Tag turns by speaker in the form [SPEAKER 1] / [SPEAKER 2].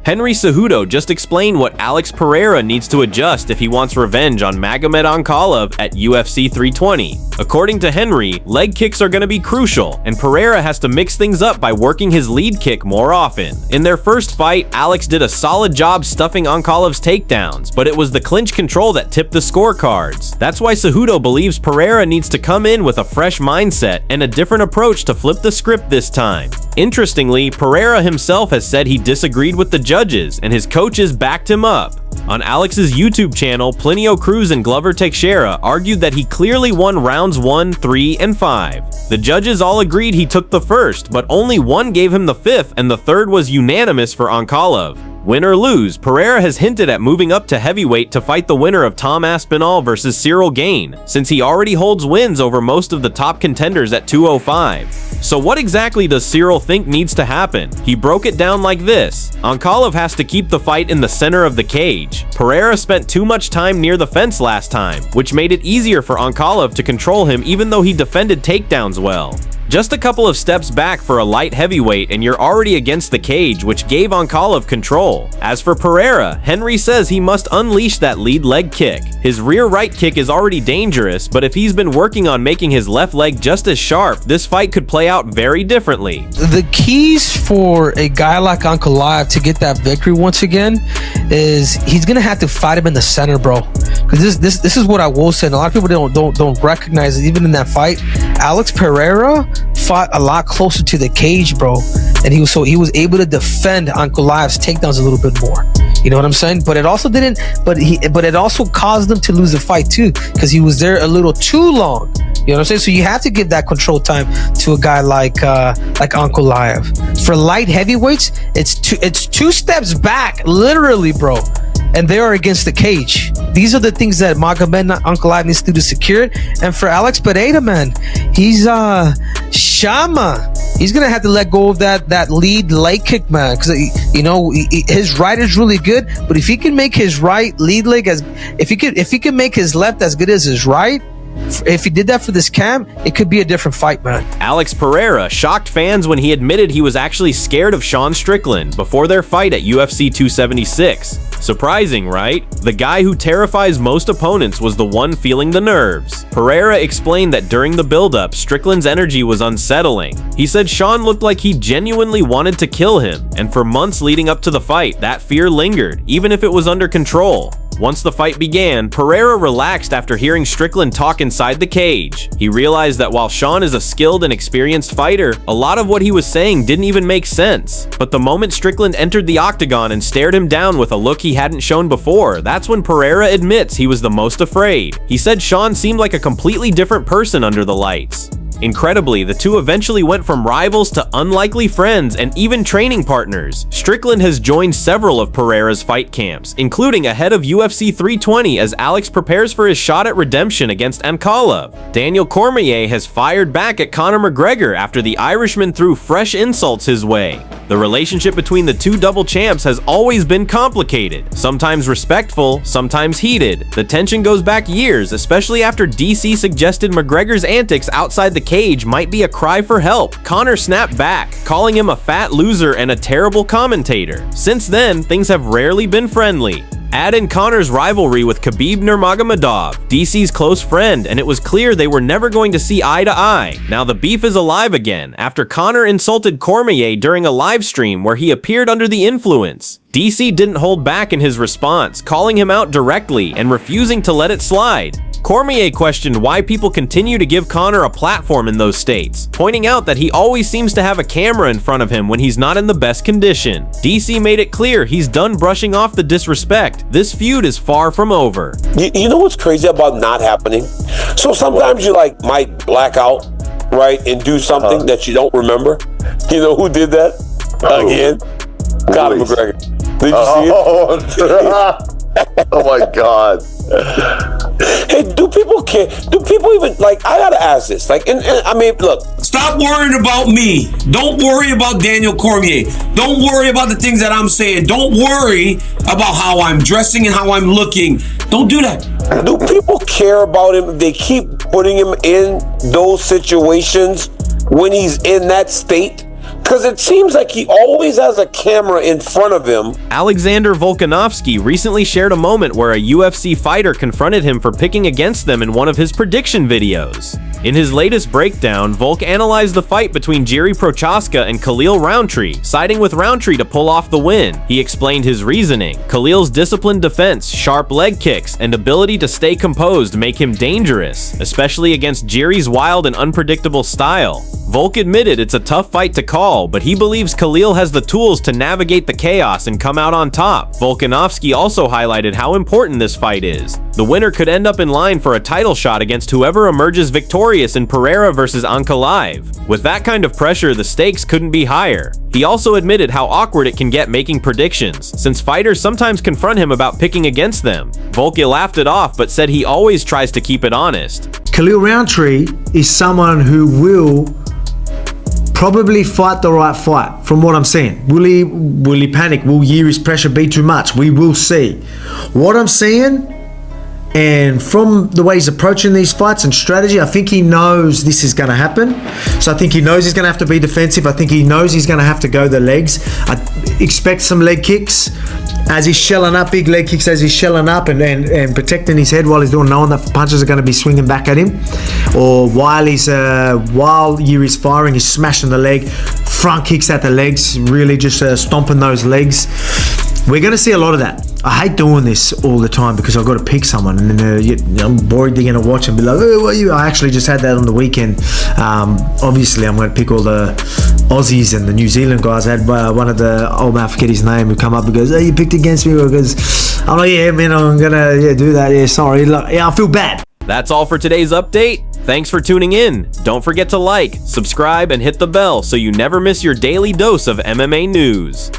[SPEAKER 1] Henry Cejudo just explained what Alex Pereira needs to adjust if he wants revenge on Magomed Ankalaev at UFC 320. According to Henry, leg kicks are going to be crucial, and Pereira has to mix things up by working his lead kick more often. In their first fight, Alex did a solid job stuffing Ankalaev's takedowns, but it was the clinch control that tipped the scorecards. That's why Cejudo believes Pereira needs to come in with a fresh mindset and a different approach to flip the script this time. Interestingly, Pereira himself has said he disagreed with the judges, and his coaches backed him up. On Alex's YouTube channel, Plinio Cruz and Glover Teixeira argued that he clearly won rounds 1, 3, and 5. The judges all agreed he took the first, but only one gave him the fifth, and the third was unanimous for Ankalaev. Win or lose, Pereira has hinted at moving up to heavyweight to fight the winner of Tom Aspinall versus Cyril Gane, since he already holds wins over most of the top contenders at 205. So what exactly does Cyril think needs to happen? He broke it down like this. Ankalaev has to keep the fight in the center of the cage. Pereira spent too much time near the fence last time, which made it easier for Ankalaev to control him even though he defended takedowns well. Just a couple of steps back for a light heavyweight and you're already against the cage, which gave Ankalaev control. As for Pereira, Henry says he must unleash that lead leg kick. His rear right kick is already dangerous, but if he's been working on making his left leg just as sharp, this fight could play out very differently.
[SPEAKER 2] The keys for a guy like Ankalaev to get that victory once again is he's gonna have to fight him in the center, bro. Because this is what I will say, and a lot of people don't recognize it. Even in that fight, Alex Pereira fought a lot closer to the cage, bro, and he was able to defend Ankalaev's takedowns a little bit more. You know what I'm saying? But it also didn't. But it also caused him to lose the fight too, because he was there a little too long. You know what I'm saying? So you have to give that control time to a guy like Ankalaev. For light heavyweights, it's two steps back, literally, bro. And they are against the cage. These are the things that Magomed Ankalaev needs to do to secure it. And for Alex Pereira, man, he's Shama. He's gonna have to let go of that lead leg kick, man, because his right is really good. But if he can make his right lead leg if he can make his left as good as his right, if he did that for this camp, it could be a different fight, man.
[SPEAKER 1] Alex Pereira shocked fans when he admitted he was actually scared of Sean Strickland before their fight at UFC 276. Surprising, right? The guy who terrifies most opponents was the one feeling the nerves. Pereira explained that during the build-up, Strickland's energy was unsettling. He said Sean looked like he genuinely wanted to kill him, and for months leading up to the fight, that fear lingered, even if it was under control. Once the fight began, Pereira relaxed after hearing Strickland talk inside the cage. He realized that while Sean is a skilled and experienced fighter, a lot of what he was saying didn't even make sense. But the moment Strickland entered the octagon and stared him down with a look he hadn't shown before, that's when Pereira admits he was the most afraid. He said Sean seemed like a completely different person under the lights. Incredibly, the two eventually went from rivals to unlikely friends and even training partners. Strickland has joined several of Pereira's fight camps, including ahead of UFC 320 as Alex prepares for his shot at redemption against Ankalaev. Daniel Cormier has fired back at Conor McGregor after the Irishman threw fresh insults his way. The relationship between the two double champs has always been complicated, sometimes respectful, sometimes heated. The tension goes back years, especially after DC suggested McGregor's antics outside the cage might be a cry for help. Conor snapped back, calling him a fat loser and a terrible commentator. Since then, things have rarely been friendly. Add in Conor's rivalry with Khabib Nurmagomedov, DC's close friend, and it was clear they were never going to see eye to eye. Now the beef is alive again, after Conor insulted Cormier during a live stream where he appeared under the influence. DC didn't hold back in his response, calling him out directly and refusing to let it slide. Cormier questioned why people continue to give Conor a platform in those states, pointing out that he always seems to have a camera in front of him when he's not in the best condition. DC made it clear he's done brushing off the disrespect. This feud is far from over.
[SPEAKER 3] You know what's crazy about not happening? So sometimes you might black out, right, and do something that you don't remember. You know who did that? Again? Conor McGregor. Did you see it?
[SPEAKER 4] Oh my God.
[SPEAKER 3] Hey, do people care? Do people even, I gotta ask this. I mean, look.
[SPEAKER 5] Stop worrying about me. Don't worry about Daniel Cormier. Don't worry about the things that I'm saying. Don't worry about how I'm dressing and how I'm looking. Don't do that.
[SPEAKER 3] Do people care about him? They keep putting him in those situations when he's in that state. Because it seems like he always has a camera in front of him.
[SPEAKER 1] Alexander Volkanovski recently shared a moment where a UFC fighter confronted him for picking against them in one of his prediction videos. In his latest breakdown, Volk analyzed the fight between Jiri Prochaska and Khalil Rountree, siding with Rountree to pull off the win. He explained his reasoning. Khalil's disciplined defense, sharp leg kicks, and ability to stay composed make him dangerous, especially against Jiri's wild and unpredictable style. Volk admitted it's a tough fight to call, but he believes Khalil has the tools to navigate the chaos and come out on top. Volkanovski also highlighted how important this fight is. The winner could end up in line for a title shot against whoever emerges victorious in Pereira versus Ankalaev. With that kind of pressure, the stakes couldn't be higher. He also admitted how awkward it can get making predictions, since fighters sometimes confront him about picking against them. Volk laughed it off, but said he always tries to keep it honest.
[SPEAKER 6] Khalil Rountree is someone who will probably fight the right fight, from what I'm seeing. Will he panic? Will Jiri's pressure be too much? We will see. What I'm seeing, and from the way he's approaching these fights and strategy, I think he knows this is going to happen. So I think he knows he's going to have to be defensive. I think he knows he's going to have to go the legs. I expect some leg kicks as he's shelling up, big leg kicks as he's shelling up and protecting his head while he's doing, knowing that punches are going to be swinging back at him. Or while Jiri's firing, he's smashing the leg, front kicks at the legs, really just stomping those legs. We're going to see a lot of that. I hate doing this all the time because I've got to pick someone and then I'm worried they're going to watch and be like, oh, what are you? I actually just had that on the weekend. Obviously, I'm going to pick all the Aussies and the New Zealand guys. I had one of the old man, I forget his name, who come up and goes, oh, you picked against me? Because I'm like, yeah, man, I'm going to do that. Yeah, sorry. Look, yeah, I feel bad.
[SPEAKER 1] That's all for today's update. Thanks for tuning in. Don't forget to like, subscribe, and hit the bell so you never miss your daily dose of MMA news.